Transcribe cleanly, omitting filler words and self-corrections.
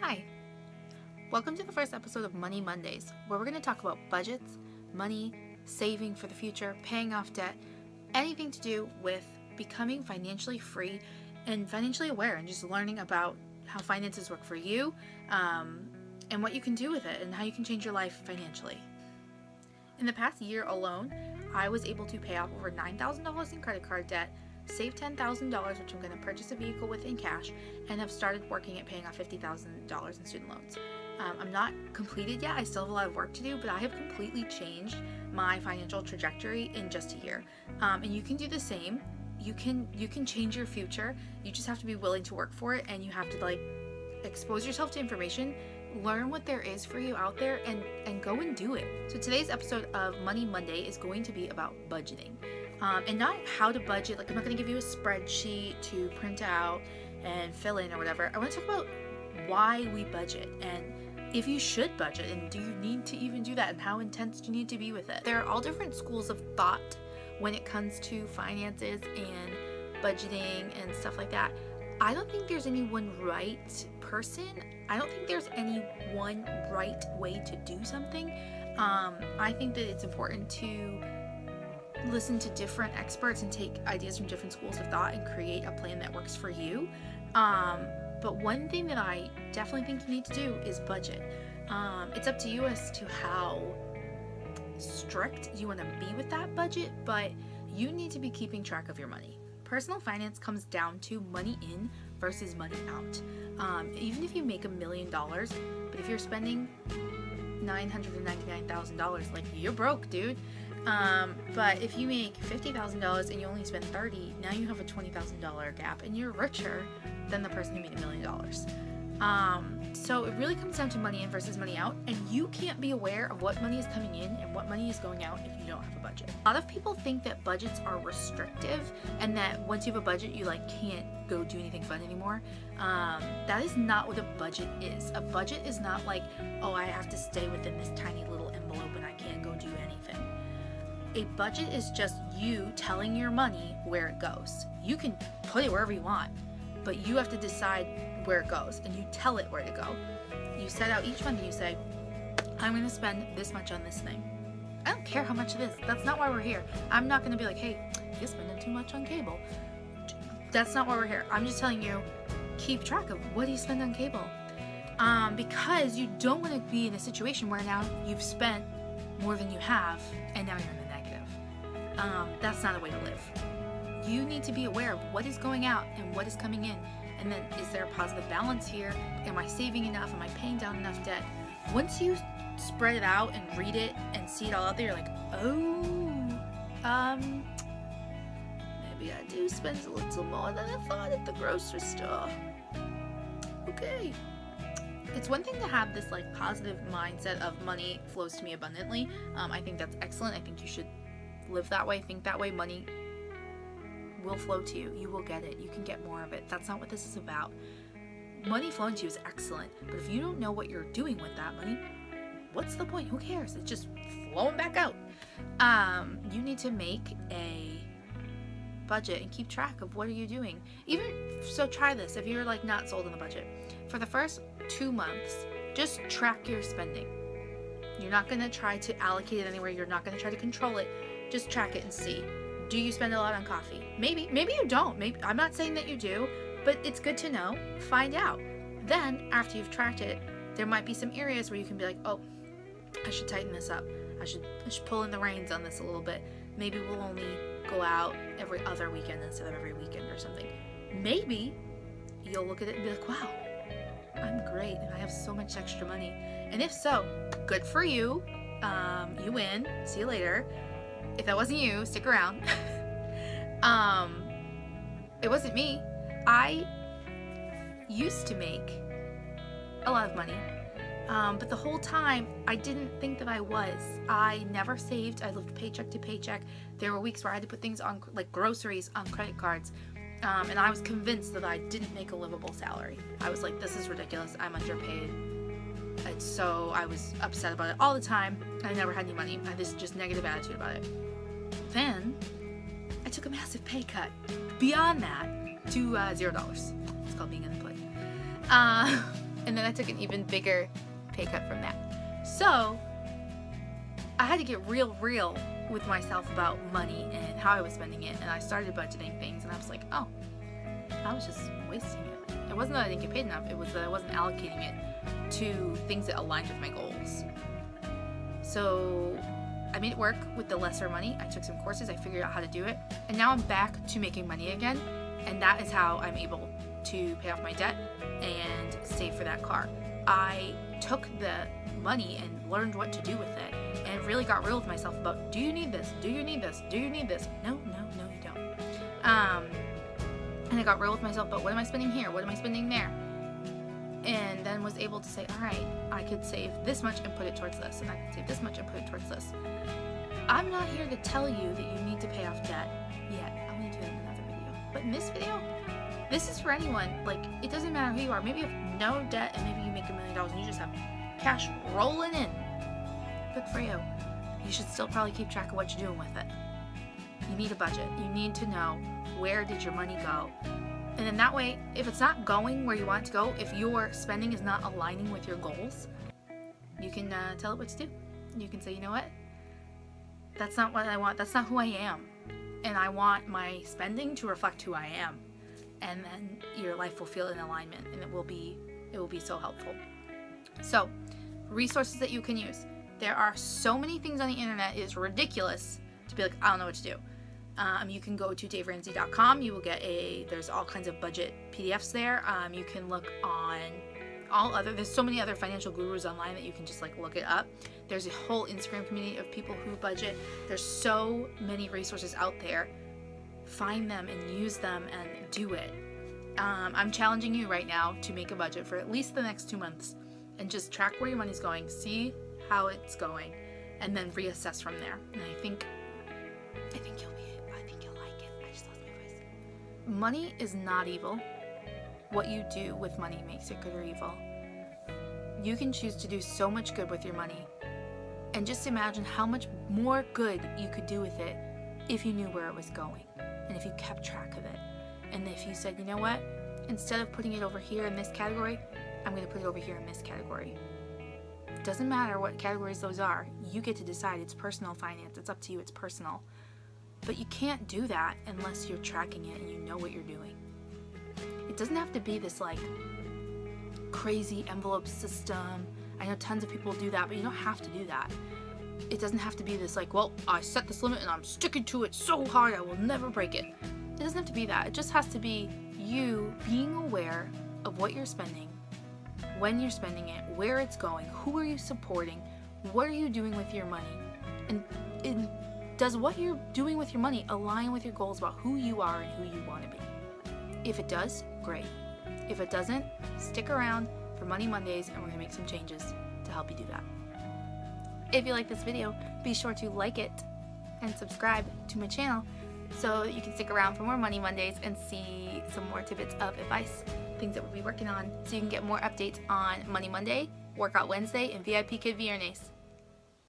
Hi, welcome to the first episode of Money Mondays, where we're going to talk about budgets, money, saving for the future, paying off debt, anything to do with becoming financially free and financially aware, and just learning about how finances work for you, and what you can do with it, and how you can change your life financially. In the past year alone, I was able to pay off over $9,000 in credit card debt, save $10,000, which I'm going to purchase a vehicle with in cash, and have started working at paying off $50,000 in student loans. I'm not completed yet. I still have a lot of work to do, but I have completely changed my financial trajectory in just a year. And you can do the same. You can change your future. You just have to be willing to work for it, and you have to expose yourself to information, learn what there is for you out there, and go and do it. So today's episode of Money Monday is going to be about budgeting. And not how to budget. I'm not going to give you a spreadsheet to print out and fill in or whatever. I want to talk about why we budget and if you should budget, and do you need to even do that, and how intense do you need to be with it. There are all different schools of thought when it comes to finances and budgeting and stuff like that. I don't think there's any one right person. I don't think there's any one right way to do something. I think that it's important to listen to different experts and take ideas from different schools of thought and create a plan that works for you. But one thing that I definitely think you need to do is budget. It's up to you as to how strict you want to be with that budget, but you need to be keeping track of your money. Personal finance comes down to money in versus money out. Even if you make $1 million, but if you're spending $999,000, you're broke, dude. But if you make $50,000 and you only spend $30,000, now you have a $20,000 gap, and you're richer than the person who made $1 million. So it really comes down to money in versus money out, and you can't be aware of what money is coming in and what money is going out if you don't have a budget. A lot of people think that budgets are restrictive, and that once you have a budget, you can't go do anything fun anymore. That is not what a budget is. A budget is not oh, I have to stay within this tiny little envelope and I can't go do anything. A budget is just you telling your money where it goes. You can put it wherever you want, but you have to decide where it goes, and you tell it where to go. You set out each month and you say, I'm going to spend this much on this thing. I don't care how much it is. That's not why we're here. I'm not going to be like, hey, you're spending too much on cable. That's not why we're here. I'm just telling you, keep track of what do you spend on cable. Because you don't want to be in a situation where now you've spent more than you have, and now you're in the negative. That's not a way to live. You need to be aware of what is going out and what is coming in, and then is there a positive balance here? Am I saving enough? Am I paying down enough debt? Once you spread it out and read it and see it all out there, you're like, oh, maybe I do spend a little more than I thought at the grocery store. Okay. It's one thing to have this positive mindset of money flows to me abundantly. I think that's excellent. I think you should live that way, think that way. Money will flow to you. You will get it. You can get more of it. That's not what this is about. Money flowing to you is excellent, but if you don't know what you're doing with that money, what's the point? Who cares? It's just flowing back out. You need to make a budget and keep track of what are you doing. Even so, try this. If you're not sold on the budget, for the first 2 months, just track your spending. You're not going to try to allocate it anywhere. You're not going to try to control it. Just track it and see. Do you spend a lot on coffee? Maybe you don't. Maybe I'm not saying that you do, but it's good to know. Find out. Then after you've tracked it, there might be some areas where you can be like, oh, I should tighten this up. I should pull in the reins on this a little bit. Maybe we'll only go out every other weekend instead of every weekend or something. Maybe you'll look at it and be like, wow, I'm great and I have so much extra money. And if so, good for you. You win. See you later. If that wasn't you, stick around. It wasn't me. I used to make a lot of money, but the whole time I didn't think that I was. I never saved. I lived paycheck to paycheck. There were weeks where I had to put things on, groceries, on credit cards, and I was convinced that I didn't make a livable salary. I was like, this is ridiculous. I'm underpaid. And so I was upset about it all the time. I never had any money. I had this just negative attitude about it. Then I took a massive pay cut beyond that to $0. It's called being unemployed. And then I took an even bigger pay cut from that. So I had to get real with myself about money and how I was spending it. And I started budgeting things, and I was like, oh, I was just wasting it. It wasn't that I didn't get paid enough. It was that I wasn't allocating it to things that aligned with my goals. So I made it work with the lesser money. I took some courses. I figured out how to do it. And now I'm back to making money again. And that is how I'm able to pay off my debt and save for that car. I took the money and learned what to do with it, and really got real with myself about, do you need this? Do you need this? Do you need this? No, you don't. And I got real with myself about, what am I spending here? What am I spending there? And then was able to say, all right, I could save this much and put it towards this, and I could save this much and put it towards this. I'm not here to tell you that you need to pay off debt yet. I'm going to do it in another video. But in this video, this is for anyone. Like, it doesn't matter who you are. Maybe you have no debt, and maybe you make $1 million and you just have cash rolling in. Good for you. You should still probably keep track of what you're doing with it. You need a budget. You need to know, where did your money go? And then that way, if it's not going where you want it to go, if your spending is not aligning with your goals, you can tell it what to do. You can say, you know what? That's not what I want. That's not who I am. And I want my spending to reflect who I am. And then your life will feel in alignment, and it will be so helpful. So, resources that you can use. There are so many things on the internet. It is ridiculous to be like, I don't know what to do. You can go to daveramsey.com. You will get there's all kinds of budget PDFs there. You can look on there's so many other financial gurus online that you can just like look it up. There's a whole Instagram community of people who budget. There's so many resources out there. Find them and use them and do it. I'm challenging you right now to make a budget for at least the next 2 months and just track where your money's going, see how it's going, and then reassess from there. And I think you'll like it. I just lost my voice. Money is not evil. What you do with money makes it good or evil. You can choose to do so much good with your money, and just imagine how much more good you could do with it if you knew where it was going, and if you kept track of it, and if you said, you know what, instead of putting it over here in this category, I'm going to put it over here in this category. It doesn't matter what categories those are. You get to decide. It's personal finance. It's up to you. It's personal. But you can't do that unless you're tracking it and you know what you're doing. It doesn't have to be this like crazy envelope system. I know tons of people do that, but you don't have to do that. It doesn't have to be this like, well, I set this limit and I'm sticking to it so hard I will never break it. It doesn't have to be that. It just has to be you being aware of what you're spending, when you're spending it, where it's going, who are you supporting, what are you doing with your money, and does what you're doing with your money align with your goals about who you are and who you want to be? If it does, great. If it doesn't, stick around for Money Mondays and we're going to make some changes to help you do that. If you like this video, be sure to like it and subscribe to my channel so you can stick around for more Money Mondays and see some more tidbits of advice, things that we'll be working on, so you can get more updates on Money Monday, Workout Wednesday, and VIPKID Viernes.